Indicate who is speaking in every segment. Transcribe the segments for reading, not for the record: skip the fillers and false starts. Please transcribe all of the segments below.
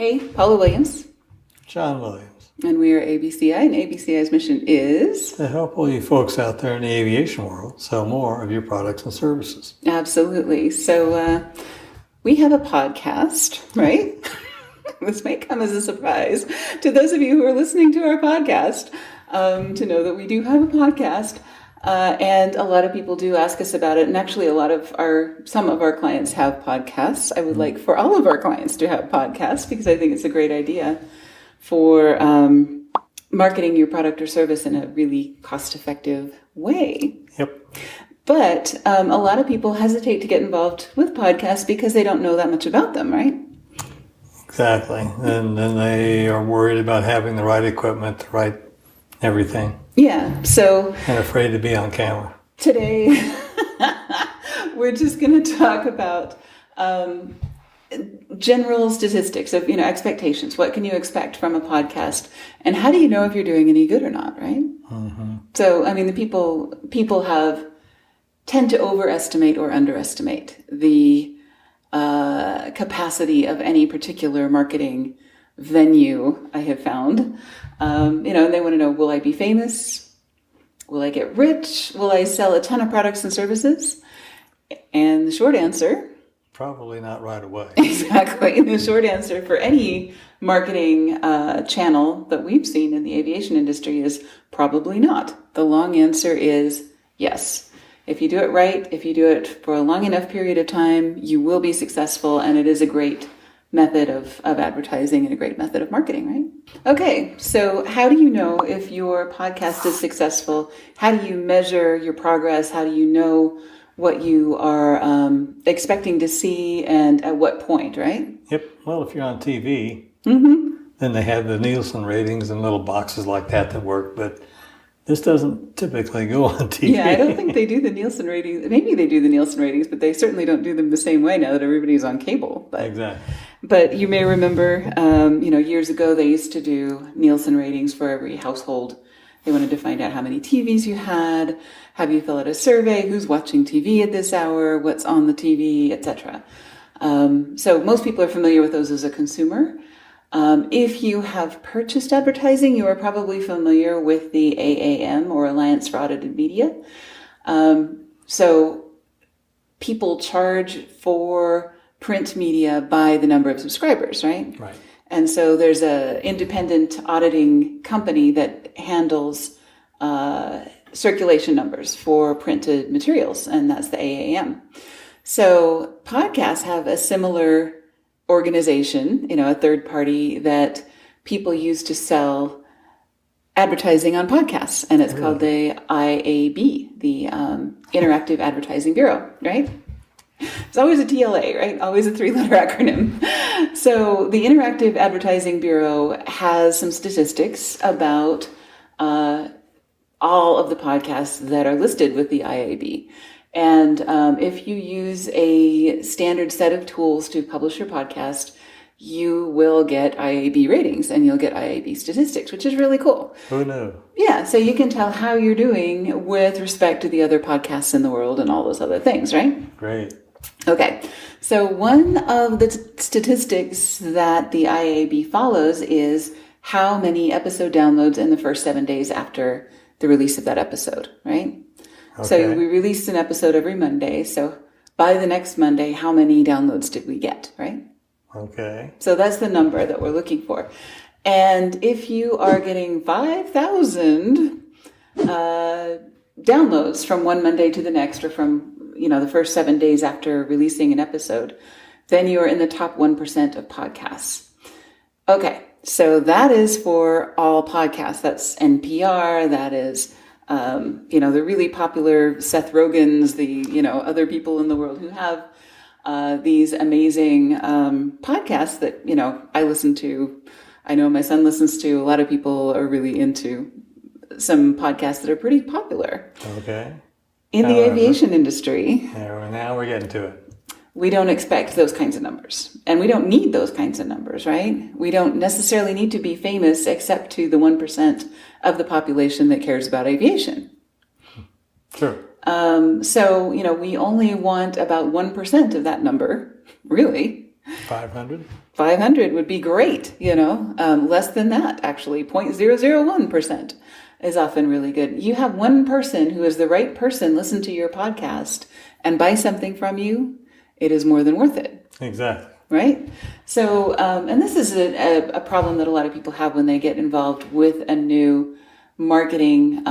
Speaker 1: Hey, Paula Williams.
Speaker 2: John Williams.
Speaker 1: And we are ABCI, and ABCI's mission is...
Speaker 2: to help all you folks out there in the aviation world sell more of your products and services.
Speaker 1: Absolutely. So we have a podcast, right? This may come as a surprise to those of you who are listening to our podcast, to know that we do have a podcast. And a lot of people do ask us about it. And actually, some of our clients have podcasts. I would like for all of our clients to have podcasts because I think it's a great idea for marketing your product or service in a really cost-effective way.
Speaker 2: Yep.
Speaker 1: But a lot of people hesitate to get involved with podcasts because they don't know that much about them, right?
Speaker 2: Exactly. And then they are worried about having the right equipment, the right everything.
Speaker 1: Yeah. So...
Speaker 2: and afraid to be on camera.
Speaker 1: Today, we're just going to talk about general statistics of, expectations. What can you expect from a podcast? And how do you know if you're doing any good or not, right?
Speaker 2: Mm-hmm.
Speaker 1: So, the people tend to overestimate or underestimate the capacity of any particular marketing venue, I have found. And they want to know, will I be famous? Will I get rich? Will I sell a ton of products and services? And the short answer...
Speaker 2: probably not right away.
Speaker 1: Exactly. The short answer for any marketing channel that we've seen in the aviation industry is probably not. The long answer is yes. If you do it right, if you do it for a long enough period of time, you will be successful, and it is a great method of advertising and a great method of marketing, right? Okay, so how do you know if your podcast is successful? How do you measure your progress? How do you know what you are expecting to see and at what point, right?
Speaker 2: Yep. Well, if you're on TV,
Speaker 1: Mm-hmm.
Speaker 2: then they have the Nielson Ratings and little boxes like that work, but this doesn't typically go on TV.
Speaker 1: Yeah, I don't think they do the Nielsen ratings. Maybe they do the Nielsen ratings, but they certainly don't do them the same way now that everybody's on cable. But,
Speaker 2: exactly.
Speaker 1: But you may remember, years ago they used to do Nielsen ratings for every household. They wanted to find out how many TVs you had, have you fill out a survey, who's watching TV at this hour, what's on the TV, etc. So most people are familiar with those as a consumer. If you have purchased advertising, you are probably familiar with the AAM, or Alliance for Audited Media. So people charge for print media by the number of subscribers, right?
Speaker 2: Right.
Speaker 1: And so there's an independent auditing company that handles circulation numbers for printed materials, and that's the AAM. So podcasts have a similar organization, a third party that people use to sell advertising on podcasts, and it's called the IAB, the Interactive Advertising Bureau, right? It's always a TLA, right? Always a 3-letter acronym. So the Interactive Advertising Bureau has some statistics about all of the podcasts that are listed with the IAB. And if you use a standard set of tools to publish your podcast, you will get IAB ratings and you'll get IAB statistics, which is really cool.
Speaker 2: Who knew? Yeah,
Speaker 1: so you can tell how you're doing with respect to the other podcasts in the world and all those other things, right?
Speaker 2: Great.
Speaker 1: Okay, so one of the statistics that the IAB follows is how many episode downloads in the first 7 days after the release of that episode, right? Okay. So we released an episode every Monday. So by the next Monday, how many downloads did we get, right?
Speaker 2: Okay.
Speaker 1: So that's the number that we're looking for. And if you are getting 5,000 downloads from one Monday to the next, or from, the first 7 days after releasing an episode, then you are in the top 1% of podcasts. Okay. So that is for all podcasts. That's NPR. That is... the really popular Seth Rogen's, the, other people in the world who have these amazing podcasts that, I listen to. I know my son listens to. A lot of people are really into some podcasts that are pretty popular.
Speaker 2: Okay.
Speaker 1: In the aviation industry.
Speaker 2: Now we're getting to it.
Speaker 1: We don't expect those kinds of numbers. And we don't need those kinds of numbers, right? We don't necessarily need to be famous except to the 1% of the population that cares about aviation.
Speaker 2: Sure.
Speaker 1: So, we only want about 1% of that number, really,
Speaker 2: 500?
Speaker 1: 500 would be great, less than that, actually. 0.001% is often really good. You have one person who is the right person listen to your podcast and buy something from you, it is more than worth it.
Speaker 2: Exactly.
Speaker 1: Right? So, and this is a problem that a lot of people have when they get involved with a new marketing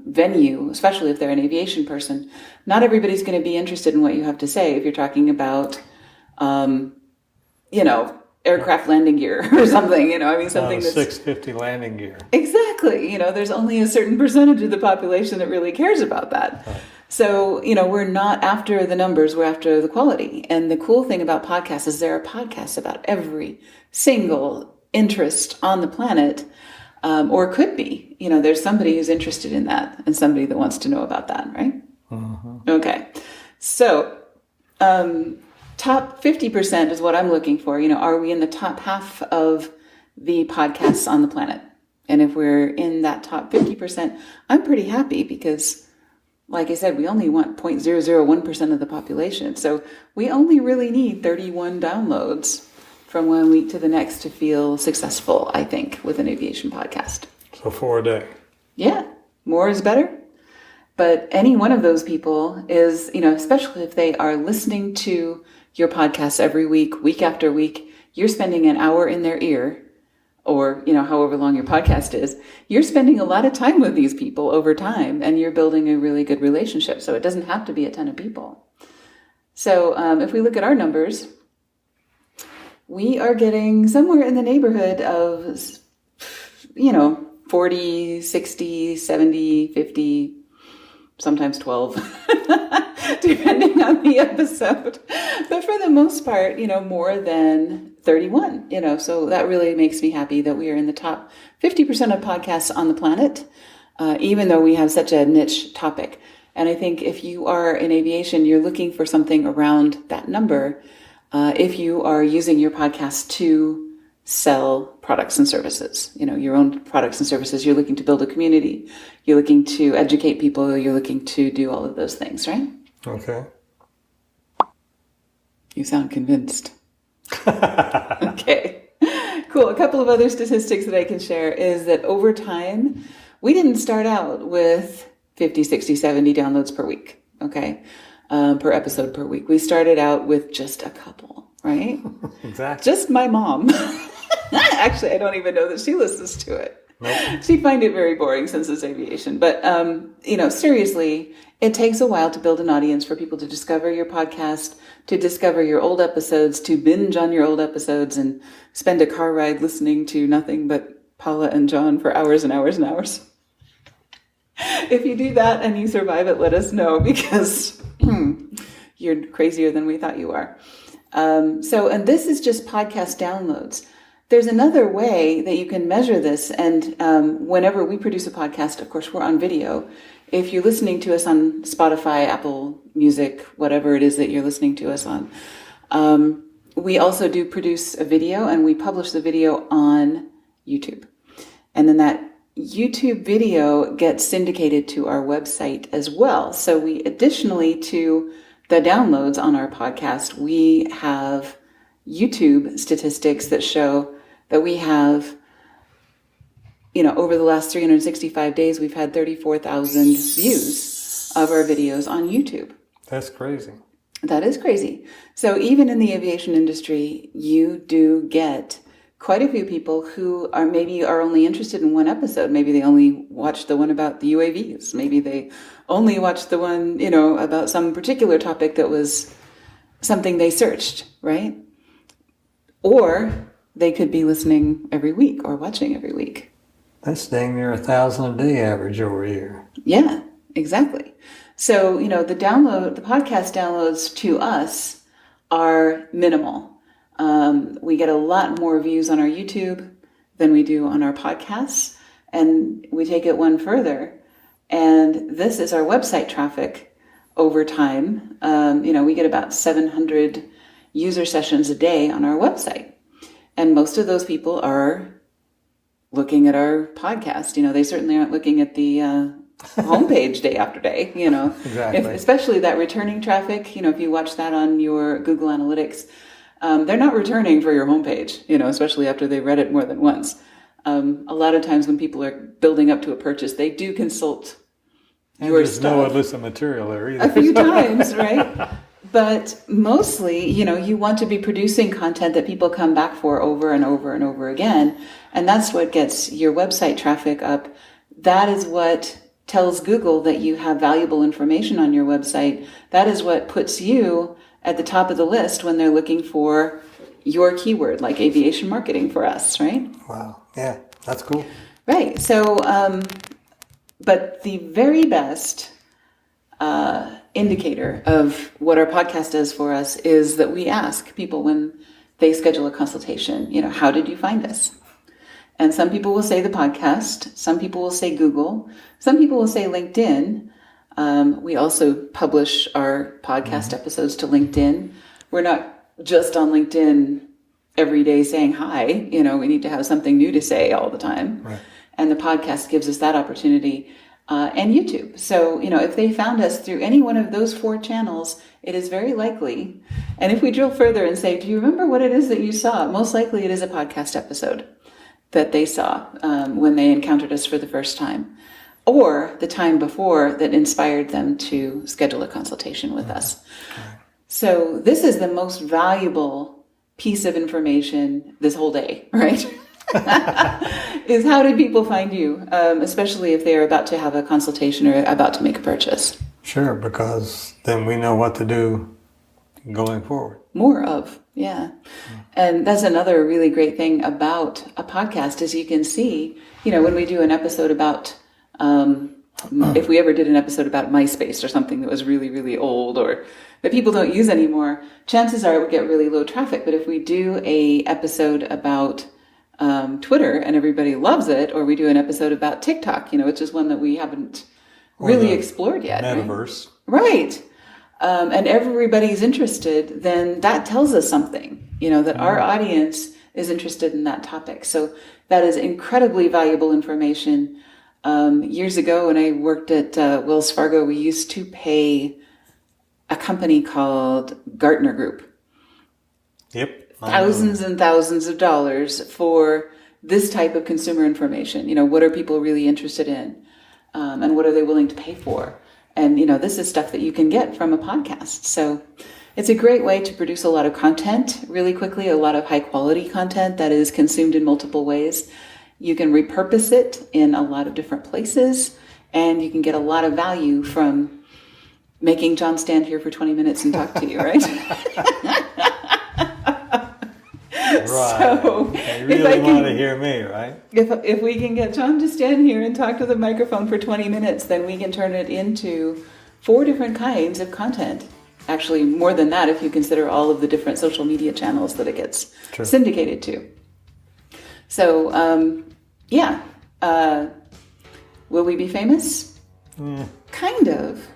Speaker 1: venue, especially if they're an aviation person. Not everybody's going to be interested in what you have to say if you're talking about, aircraft landing gear or something, something that's
Speaker 2: 650 landing gear.
Speaker 1: Exactly. There's only a certain percentage of the population that really cares about that.
Speaker 2: Right.
Speaker 1: So, we're not after the numbers, we're after the quality. And the cool thing about podcasts is there are podcasts about every single interest on the planet, or could be. There's somebody who's interested in that and somebody that wants to know about that, right? Mm-hmm. Okay. So, top 50% is what I'm looking for. Are we in the top half of the podcasts on the planet? And if we're in that top 50%, I'm pretty happy because, like I said, we only want 0.001% of the population. So we only really need 31 downloads from one week to the next to feel successful, I think, with an aviation podcast.
Speaker 2: So 4 a day.
Speaker 1: Yeah, more is better. But any one of those people is, especially if they are listening to your podcast every week, week after week, you're spending an hour in their ear, or, however long your podcast is, you're spending a lot of time with these people over time, and you're building a really good relationship. So it doesn't have to be a ton of people. So if we look at our numbers, we are getting somewhere in the neighborhood of, 40, 60, 70, 50, sometimes 12, depending on the episode. But for the most part, more than 31, so that really makes me happy that we are in the top 50% of podcasts on the planet, even though we have such a niche topic. And I think if you are in aviation, you're looking for something around that number. If you are using your podcast to sell products and services, your own products and services, you're looking to build a community, you're looking to educate people, you're looking to do all of those things, right?
Speaker 2: Okay.
Speaker 1: You sound convinced. Okay, cool. A couple of other statistics that I can share is that over time, we didn't start out with 50, 60, 70 downloads per week, okay, per episode per week. We started out with just a couple, right?
Speaker 2: Exactly.
Speaker 1: Just my mom. Actually, I don't even know that she listens to it.
Speaker 2: Nope.
Speaker 1: She'd find it very boring since it's aviation. But, seriously, it takes a while to build an audience for people to discover your podcast, to discover your old episodes, to binge on your old episodes and spend a car ride listening to nothing but Paula and John for hours and hours and hours. If you do that and you survive it, let us know because you're crazier than we thought you are. And this is just podcast downloads. There's another way that you can measure this. And whenever we produce a podcast, of course, we're on video. If you're listening to us on Spotify, Apple Music, whatever it is that you're listening to us on, we also do produce a video and we publish the video on YouTube. And then that YouTube video gets syndicated to our website as well. So we additionally to the downloads on our podcast, we have YouTube statistics that show that we have, over the last 365 days, we've had 34,000 views of our videos on YouTube.
Speaker 2: That's crazy.
Speaker 1: That is crazy. So even in the aviation industry, you do get quite a few people who are only interested in one episode. Maybe they only watched the one about the UAVs. Maybe they only watched the one, about some particular topic that was something they searched, right? Or they could be listening every week or watching every week.
Speaker 2: That's dang near 1,000 a day average over here.
Speaker 1: Yeah, exactly. So, the podcast downloads to us are minimal. We get a lot more views on our YouTube than we do on our podcasts. And we take it one further. And this is our website traffic over time. We get about 700 user sessions a day on our website. And most of those people are looking at our podcast. They certainly aren't looking at the homepage day after day,
Speaker 2: Exactly.
Speaker 1: Especially that returning traffic. If you watch that on your Google Analytics, they're not returning for your homepage, especially after they've read it more than once. A lot of times when people are building up to a purchase, they do consult your
Speaker 2: there's
Speaker 1: stuff.
Speaker 2: no illicit material there either.
Speaker 1: A few times, right? But mostly, you want to be producing content that people come back for over and over and over again. And that's what gets your website traffic up. That is what tells Google that you have valuable information on your website. That is what puts you at the top of the list when they're looking for your keyword, like aviation marketing for us, right?
Speaker 2: Wow. Yeah, that's cool.
Speaker 1: Right. So, but the very best indicator of what our podcast does for us is that we ask people when they schedule a consultation, how did you find us? And some people will say the podcast. Some people will say Google. Some people will say LinkedIn. We also publish our podcast episodes to LinkedIn. We're not just on LinkedIn every day saying hi. We need to have something new to say all the time.
Speaker 2: Right.
Speaker 1: And the podcast gives us that opportunity. And YouTube. So, if they found us through any one of those 4 channels, it is very likely. And if we drill further and say, do you remember what it is that you saw? Most likely it is a podcast episode that they saw when they encountered us for the first time, or the time before that inspired them to schedule a consultation with us.
Speaker 2: Right.
Speaker 1: So this is the most valuable piece of information this whole day, right? Is how did people find you, especially if they're about to have a consultation or about to make a purchase?
Speaker 2: Sure, because then we know what to do going forward.
Speaker 1: More of, yeah. And that's another really great thing about a podcast is you can see, when we do an episode about, if we ever did an episode about MySpace or something that was really, really old or that people don't use anymore, chances are it would get really low traffic. But if we do a episode about Twitter and everybody loves it, or we do an episode about TikTok, which is one that we haven't really explored yet.
Speaker 2: Metaverse.
Speaker 1: Right. And everybody's interested, then that tells us something, that our audience is interested in that topic. So that is incredibly valuable information. Years ago when I worked at Wells Fargo, we used to pay a company called Gartner Group.
Speaker 2: Yep.
Speaker 1: Thousands and thousands of dollars for this type of consumer information. What are people really interested in? And what are they willing to pay for? And, this is stuff that you can get from a podcast. So it's a great way to produce a lot of content really quickly, a lot of high quality content that is consumed in multiple ways. You can repurpose it in a lot of different places, and you can get a lot of value from making John stand here for 20 minutes and talk to you, right?
Speaker 2: Right.
Speaker 1: So
Speaker 2: you really want to hear me, right?
Speaker 1: If we can get John to stand here and talk to the microphone for 20 minutes, then we can turn it into 4 different kinds of content. Actually, more than that if you consider all of the different social media channels that it gets syndicated to. So, will we be famous? Kind of.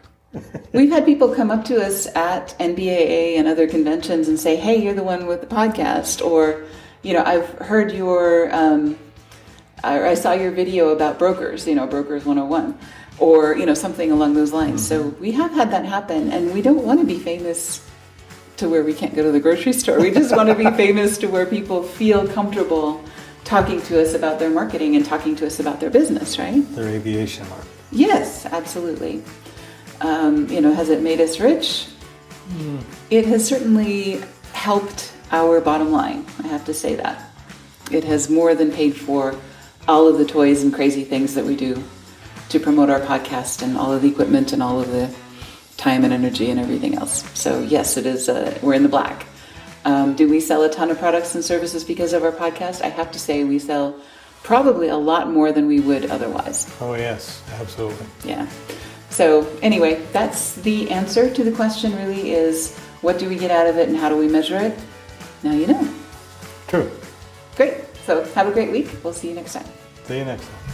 Speaker 1: We've had people come up to us at NBAA and other conventions and say, hey, you're the one with the podcast. Or, I've heard I saw your video about brokers, Brokers 101. Or, something along those lines. So we have had that happen. And we don't want to be famous to where we can't go to the grocery store. We just want to be famous to where people feel comfortable talking to us about their marketing and talking to us about their business, right?
Speaker 2: Their aviation market.
Speaker 1: Yes, absolutely. Has it made us rich? It has certainly helped our bottom line. I have to say that. It has more than paid for all of the toys and crazy things that we do to promote our podcast and all of the equipment and all of the time and energy and everything else. So yes, it is. We're in the black. Do we sell a ton of products and services because of our podcast? I have to say we sell probably a lot more than we would otherwise.
Speaker 2: Oh yes, absolutely.
Speaker 1: Yeah. So anyway, that's the answer to the question really is, what do we get out of it and how do we measure it? Now you know.
Speaker 2: True.
Speaker 1: Great. So have a great week. We'll see you next time.
Speaker 2: See you next time.